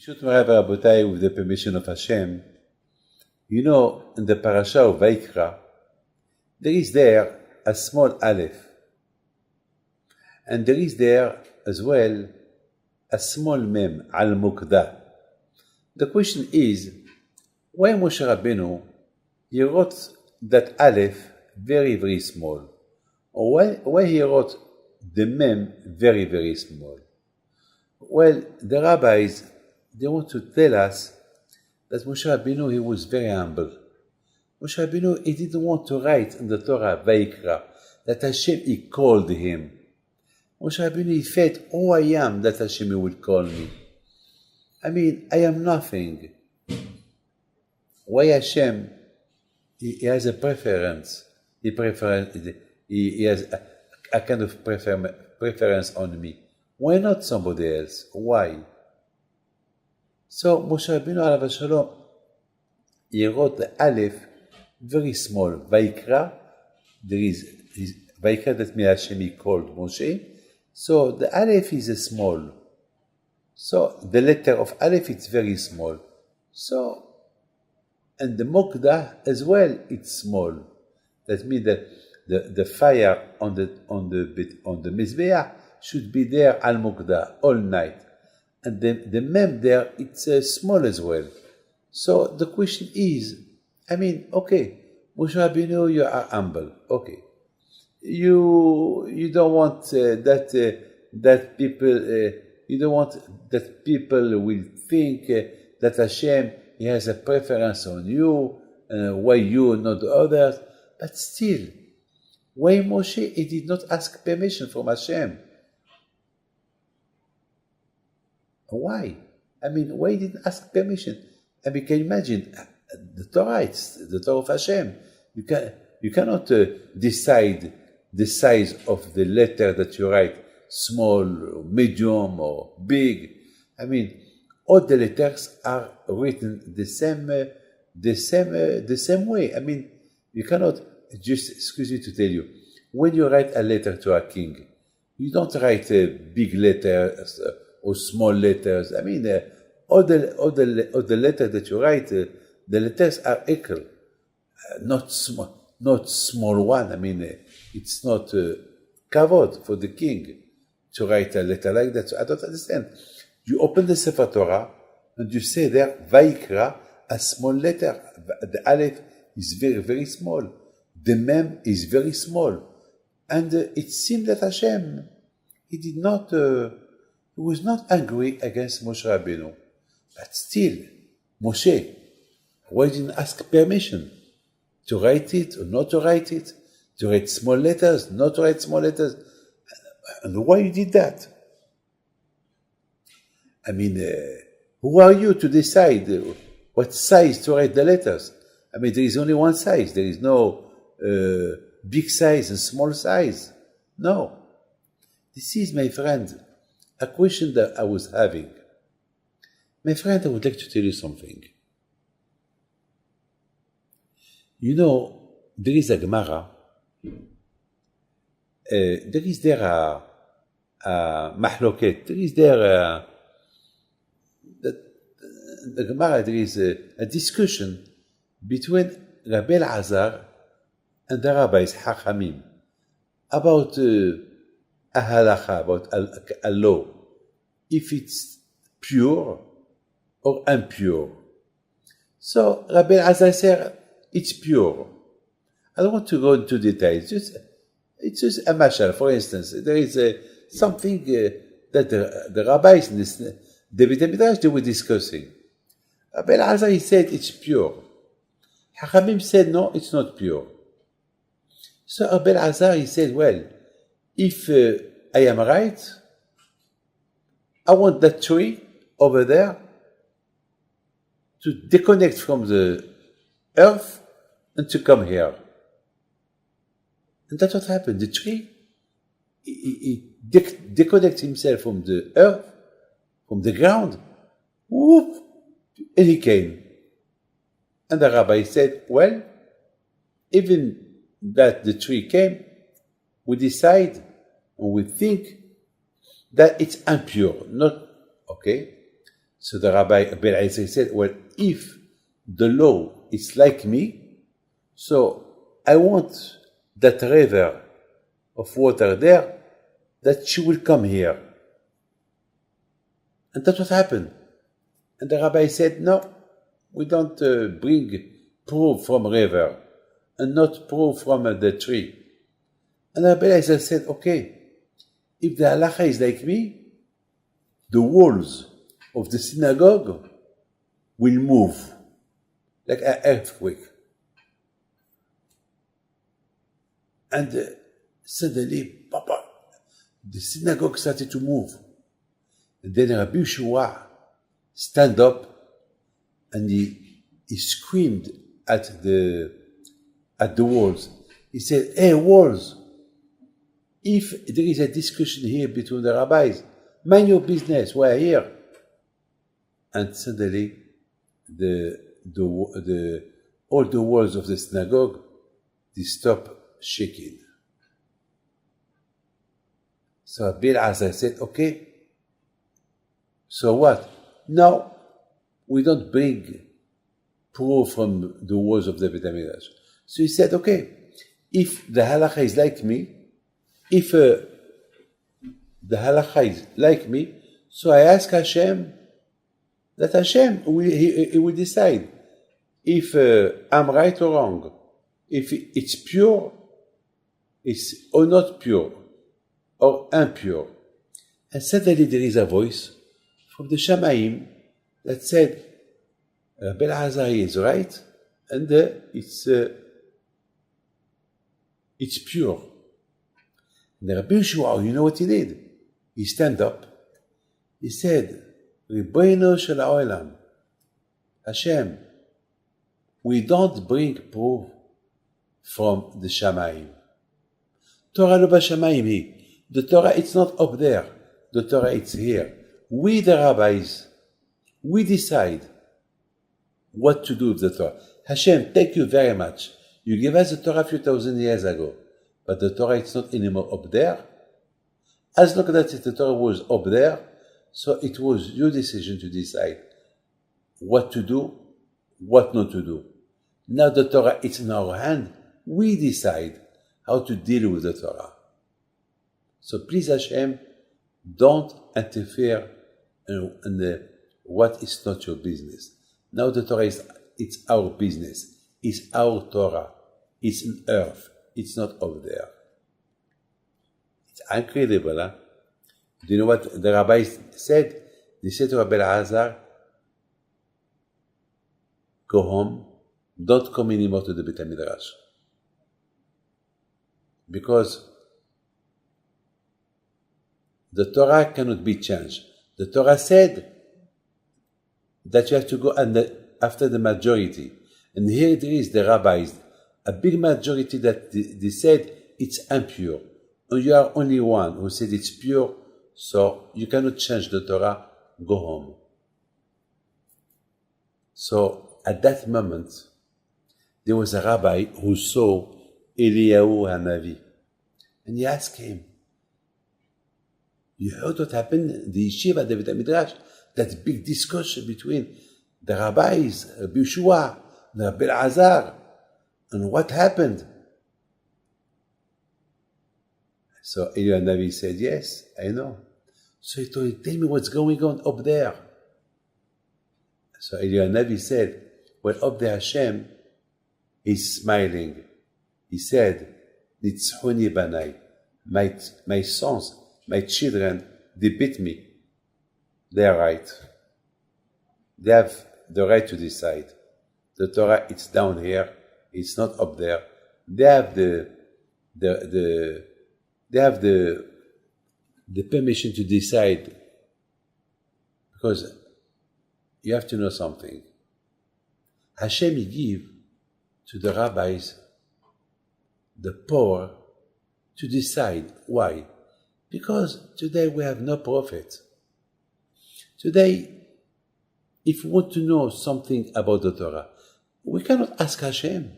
Bishut Moray Rabotai, with the permission of Hashem, you know, in the parasha of Vaikra, there is there a small aleph, and there is there as well a small mem, al-mukdah. The question is, why Moshe Rabbeinu, he wrote that aleph very, very small? Or why he wrote the mem very, very small? Well, the rabbis, they want to tell us that Moshe Rabbeinu, he was very humble. Moshe Rabbeinu, he didn't want to write in the Torah, Vaikra, that Hashem, he called him. Moshe Rabbeinu, he felt, who I am that Hashem will call me. I mean, I am nothing. Why Hashem, he has a preference. He has a kind of preference on me. Why not somebody else? Why? So Moshe Rabbeinu alav shalom, he wrote the aleph very small. Vaikra, there is Vaikra, that means Hashem, he called Moshe. So the aleph is small. So the letter of aleph is very small. So, and the mukdah as well, it's small. That means that the fire on the mizbeach should be there al mukdah all night, and the mem there, it's small as well. So the question is, I mean, okay, Moshe Rabbeinu, you are humble, okay. You don't want that people. You don't want that people will think that Hashem, he has a preference on you, why you, not the others. But still, why Moshe, he did not ask permission from Hashem? Why? I mean, why he didn't ask permission? I mean, can you imagine the Torah? It's the Torah of Hashem. You cannot decide the size of the letter that you write, small, or medium, or big. I mean, all the letters are written the same way. I mean, you cannot just, excuse me to tell you, when you write a letter to a king, you don't write big letters or small letters. I mean, all the letters that you write, the letters are equal, not small one. I mean, it's not kavod for the king to write a letter like that. So I don't understand. You open the Sefer Torah and you say there, Vaikra, a small letter. The aleph is very, very small. The mem is very small. And it seemed that Hashem, he was not angry against Moshe Rabbeinu. But still, Moshe, why didn't ask permission to write it or not to write it? To write small letters, not to write small letters? And why you did that? I mean, who are you to decide what size to write the letters? I mean, there is only one size. There is no big size and small size. No. This is, my friend, a question that I was having. My friend, I would like to tell you something. You know, there is a Gemara. There is there a mahloket. There is there the Gemara. There is a discussion between Rabbi Elazar and the rabbis Hachamim about a halacha, about a law, if it's pure or impure. So Rabbi Elazar said it's pure. I don't want to go into details. It's just a mashal. For instance, there is something that the rabbis in the Beit HaMidrash, they were discussing. Rabbi Elazar, he said it's pure. Hachamim said no, it's not pure. So Rabbi Elazar, he said, well, if I am right, I want that tree over there to disconnect from the earth and to come here. And that's what happened. The tree, he disconnects himself from the earth, from the ground, whoop, and he came. And the rabbi said, well, even that the tree came, we decide, and we think that it's impure, not, okay? So the Rabbi Ben Ezra said, well, if the law is like me, so I want that river of water there, that she will come here. And that's what happened. And the Rabbi said, no, we don't bring proof from river and not proof from the tree. And Rabbi Eliezer said, okay, if the halacha is like me, the walls of the synagogue will move like an earthquake. And suddenly, Papa, the synagogue started to move. And then Rabbi Yeshua stand up and he screamed at the walls. He said, hey, walls, if there is a discussion here between the rabbis, mind your business, we're here. And suddenly, all the walls of the synagogue, they stop shaking. So Rabbi Elazar said, okay, so what? Now, we don't bring proof from the walls of the Beit HaMikdash. So he said, okay, if the halacha is like me, if the halacha is like me, so I ask Hashem, that Hashem, he will decide if I'm right or wrong, if it's pure, it's or not pure, or impure. And suddenly there is a voice from the Shamayim that said, Rabbi Elazar is right, and it's pure. And Rabbi Yeshua, you know what he did? He stand up. He said, Ribono shel haolam, Hashem, we don't bring proof from the Shamayim. Torah lo b'Shamayim hi. The Torah, it's not up there. The Torah, it's here. We, the rabbis, we decide what to do with the Torah. Hashem, thank you very much. You gave us the Torah a few thousand years ago, but the Torah, it's not anymore up there. As long as the Torah was up there, so it was your decision to decide what to do, what not to do. Now the Torah, it's in our hand. We decide how to deal with the Torah. So please Hashem, don't interfere in what is not your business. Now the Torah it's our business. It's our Torah. It's in earth. It's not over there. It's incredible, huh? Do you know what the rabbis said? They said to Rabbi Elazar, go home, don't come anymore to the Beit HaMidrash. Because the Torah cannot be changed. The Torah said that you have to go after the majority. And here there is the rabbis, a big majority that they said it's impure. And you are only one who said it's pure, so you cannot change the Torah, go home. So at that moment, there was a rabbi who saw Eliyahu Hanavi. And he asked him, you heard what happened in the yeshiva, the Beit HaMidrash, that big discussion between the rabbis, Rabbi Yeshua, and Rabbi Elazar, and what happened? So Eliyahu Hanavi said, yes, I know. So he told him, tell me what's going on up there. So Eliyahu Hanavi said, well, up there Hashem is smiling. He said, Nitzchuni banai, my sons, my children, they beat me. They are right. They have the right to decide. The Torah, it's down here. It's not up there. They have the permission to decide. Because you have to know something. Hashem give to the rabbis the power to decide. Why? Because today we have no prophet. Today, if we want to know something about the Torah, we cannot ask Hashem.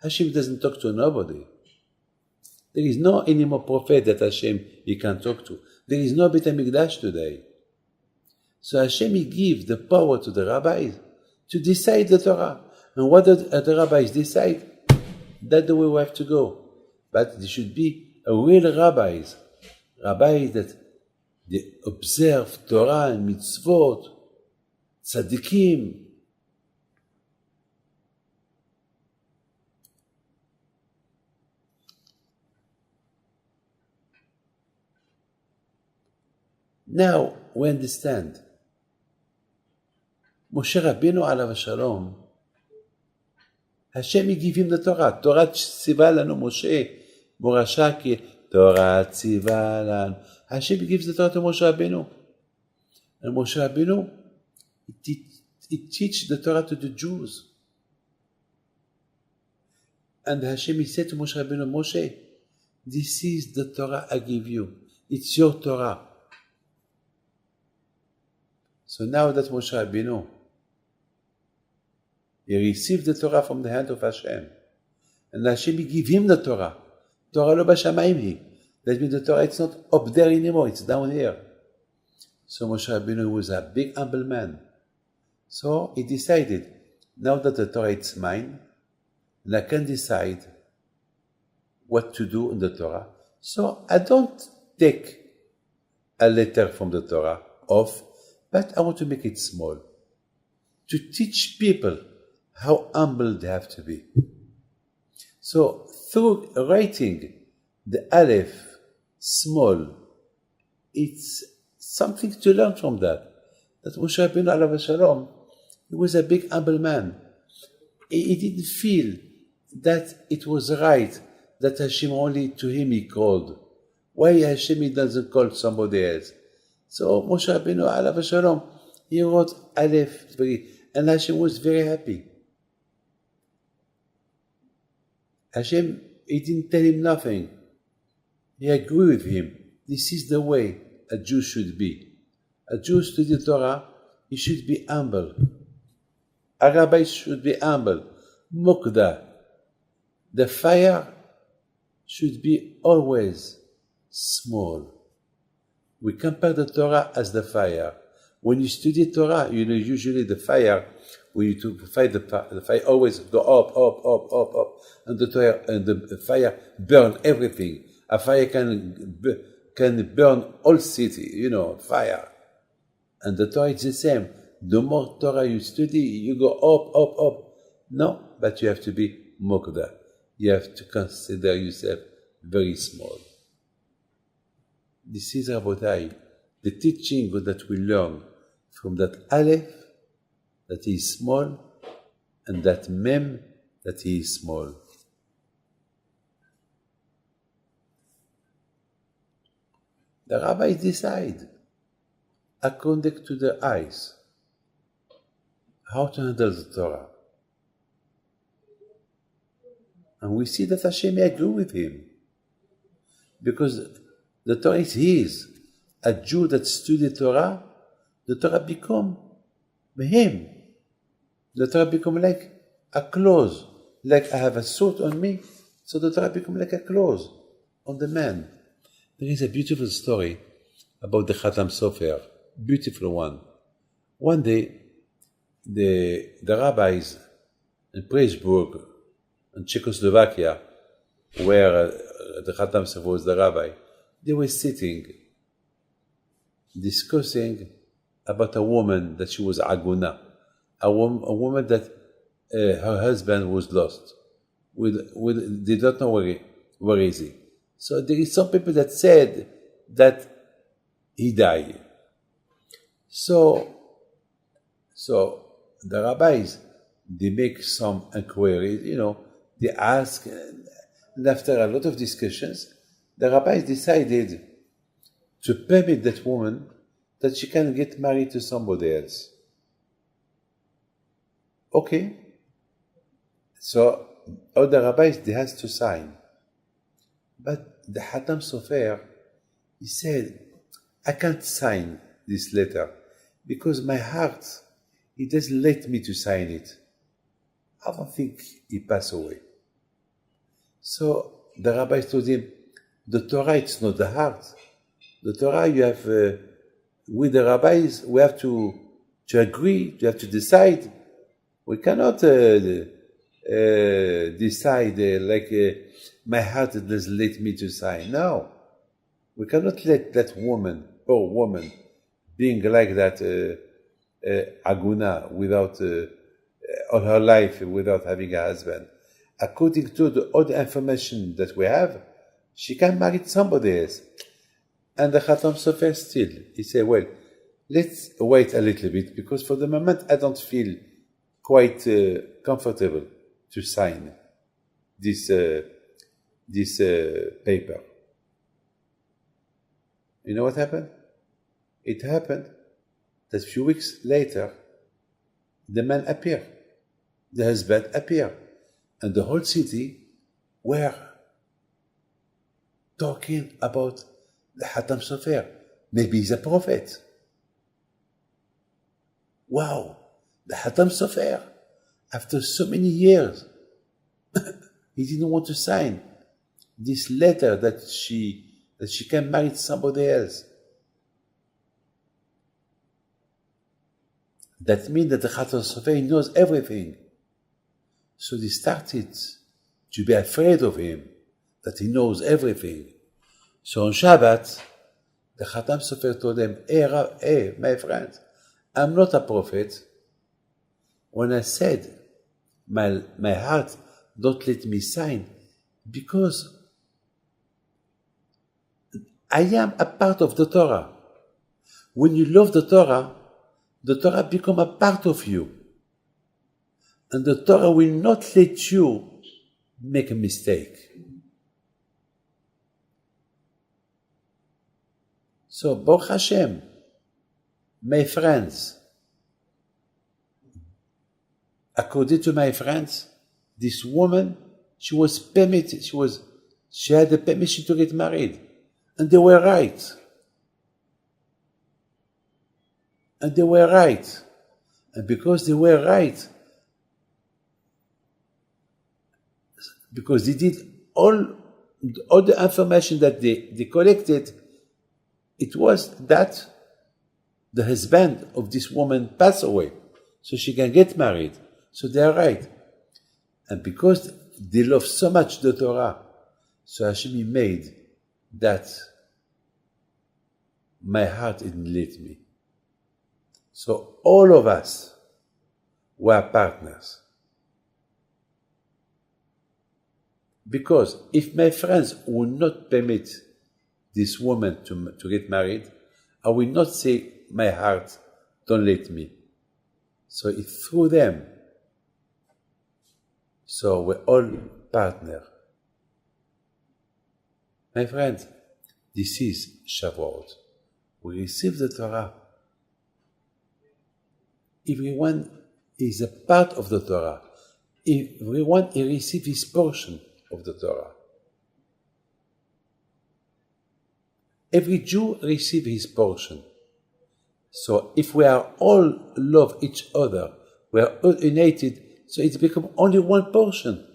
Hashem doesn't talk to nobody. There is no any more prophet that Hashem he can talk to. There is no Beit HaMikdash today. So Hashem, he gives the power to the rabbis to decide the Torah. And what the rabbis decide, that's the way we have to go. But there should be a real rabbis that they observe Torah and mitzvot, tzaddikim. Now we understand. Moshe Rabbeinu alav shalom, Hashem, he gave him the Torah. Torah tziva lanu Moshe, Morasha ki Torah tziva lanu. Hashem gives the Torah to Moshe Rabbeinu. And Moshe Rabbeinu, he teach the Torah to the Jews. And Hashem, he said to Moshe Rabbeinu, Moshe, this is the Torah I give you. It's your Torah. So now that Moshe Rabbeinu, he received the Torah from the hand of Hashem. And Hashem, he give him the Torah. Torah lo b'shamayim hi. That means the Torah, it's not up there anymore, it's down here. So Moshe Rabbeinu was a big humble man. So he decided, now that the Torah is mine, and I can decide what to do in the Torah. So I don't take a letter from the Torah off, but I want to make it small. To teach people how humble they have to be. So through writing the Aleph small, it's something to learn from that. That Moshe Rabbeinu alav shalom, he was a big humble man. He didn't feel that it was right that Hashem only to him he called. Why Hashem he doesn't call somebody else? So Moshe Rabbeinu alav shalom, he wrote Aleph, and Hashem was very happy. Hashem, he didn't tell him nothing. He agreed with him. This is the way a Jew should be. A Jew study Torah, he should be humble. A rabbi should be humble. Mukda. The fire should be always small. We compare the Torah as the fire. When you study Torah, you know usually the fire, when you to fight the fire always go up, and the fire burn everything. A fire can burn all city, fire. And the Torah is the same. The more Torah you study, you go up. No, but you have to be mukda. You have to consider yourself very small. This is, Rabotai, the teaching that we learn from that Aleph, that he is small, and that Mem, that he is small. The rabbis decide, according to their eyes, how to handle the Torah. And we see that Hashem agree with him. Because the Torah is his. A Jew that studied Torah, the Torah become him. The Torah become like a clothes. Like I have a suit on me, so the Torah become like a clothes on the man. There is a beautiful story about the Khatam Sofer. Beautiful one. One day, the rabbis in Pressburg, in Czechoslovakia, where the Khatam Sofer was the rabbi, they were sitting, discussing about a woman that she was aguna, a woman that her husband was lost. They don't know where is he. So there is some people that said that he died. So the rabbis, they make some inquiries, they ask, and after a lot of discussions, the rabbis decided to permit that woman that she can get married to somebody else. Okay. So all the rabbis, they has to sign. But the Khatam Sofer, he said, I can't sign this letter because my heart, it doesn't let me to sign it. I don't think he passed away. So the rabbis told him, the Torah, it's not the heart. The Torah, you have with the rabbis, we have to agree, we have to decide. We cannot decide my heart doesn't let me to sign. No, we cannot let that woman, poor woman, being like that, aguna, without all her life without having a husband. According to all the information that we have, she can marry somebody else. And the Khatam Sofer still, he said, well, let's wait a little bit, because for the moment I don't feel quite comfortable to sign this paper. You know what happened? It happened that a few weeks later, the man appeared, the husband appeared, and the whole city were talking about the Khatam Sofer. Maybe he's a prophet. Wow, the Khatam Sofer, after so many years, he didn't want to sign this letter that she can marry somebody else. That means that the Khatam Sofer knows everything. So they started to be afraid of him, that he knows everything. So on Shabbat, the Khatam Sofer told them, hey, my friend, I'm not a prophet. When I said, my heart don't let me sign, because I am a part of the Torah. When you love the Torah become a part of you. And the Torah will not let you make a mistake. So, Baruch Hashem, my friends, according to my friends, this woman, she was permitted, she had the permission to get married. And they were right. And they were right. And because they were right, because they did all the information that they collected, it was that the husband of this woman passed away, so she can get married. So they are right. And because they love so much the Torah, so Hashem made that my heart didn't let me. So all of us were partners. Because if my friends would not permit this woman to get married, I will not say, my heart, don't let me. So it's through them. So we're all partners. My friends, this is Shavuot. We receive the Torah. Everyone is a part of the Torah. Everyone receives his portion of the Torah. Every Jew receives his portion. So if we are all love each other, we are all united, so it's become only one portion.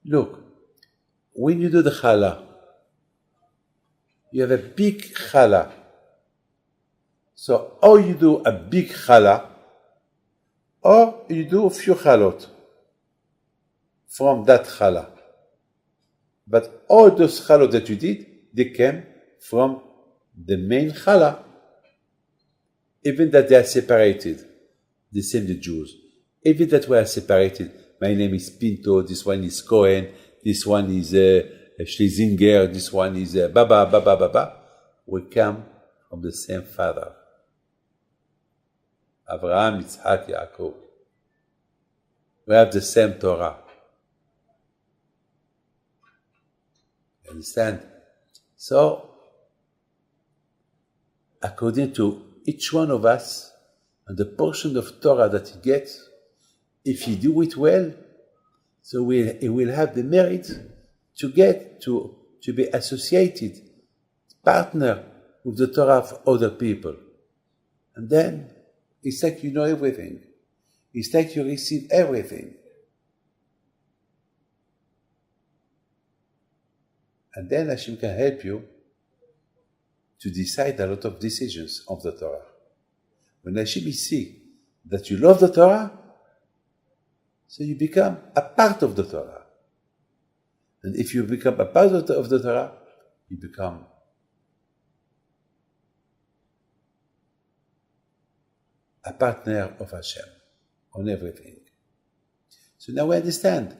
Look, when you do the challah, you have a big challah. So or you do a big challah, or you do a few chalot from that challah. But all those chalot that you did, they came from the main challah. Even that they are separated, the same the Jews. Even that we are separated. My name is Pinto, this one is Cohen, this one is Schlesinger, this one is Baba. We come from the same father. Abraham, Yitzhak, Yaakov. We have the same Torah. Understand? So, according to each one of us, and the portion of Torah that he gets, if he do it well, so he will have the merit to get to be associated, partner with the Torah of other people. And then it's like you know everything. It's like you receive everything. And then Hashem can help you to decide a lot of decisions of the Torah. When Hashem see that you love the Torah, so you become a part of the Torah. And if you become a part of the Torah, you become a partner of Hashem on everything. So now we understand.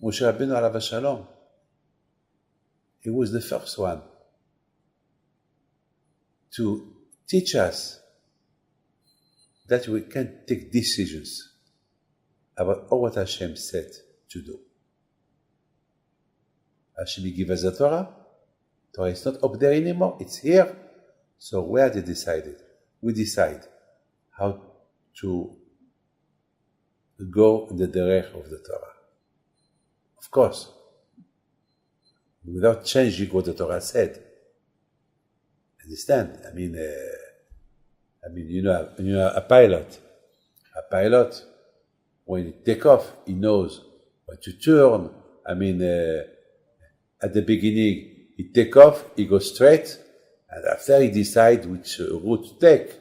Moshe Rabbeinu alav shalom, he was the first one to teach us that we can take decisions about all what Hashem said to do. Hashem gave us the Torah. Torah is not up there anymore, it's here. So we are decided. We decide how to go in the direction of the Torah. Of course, without changing what the Torah said. Understand? I mean, you know, a pilot. A pilot, when he take off, he knows what to turn. I mean, at the beginning, he take off, he goes straight, and after he decide which route to take.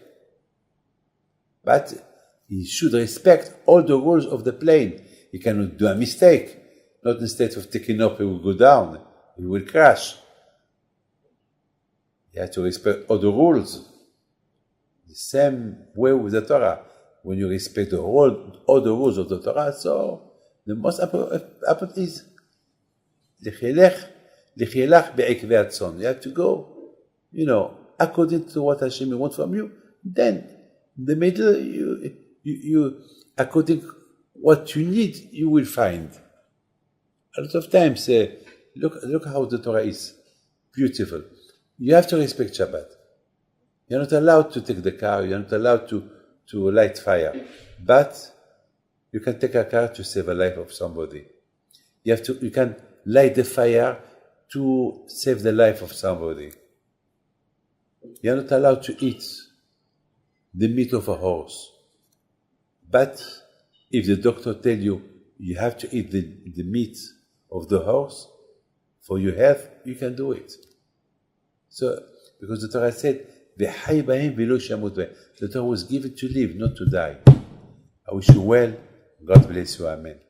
But he should respect all the rules of the plane. He cannot do a mistake. Not instead of taking up, he will go down. He will crash. You have to respect all the rules. The same way with the Torah. When you respect all the rules of the Torah, so the most important is l'chilach be'ekvei hatzon. You have to go, according to what Hashem wants from you. Then, in the middle, you according what you need, you will find. A lot of times, look how the Torah is beautiful. You have to respect Shabbat. You're not allowed to take the car. You're not allowed to light fire. But you can take a car to save a life of somebody. You can light the fire to save the life of somebody. You're not allowed to eat the meat of a horse. But if the doctor tells you you have to eat the meat of the horse for your health, you can do it. So, because the Torah said, the Torah was given to live, not to die. I wish you well. God bless you. Amen.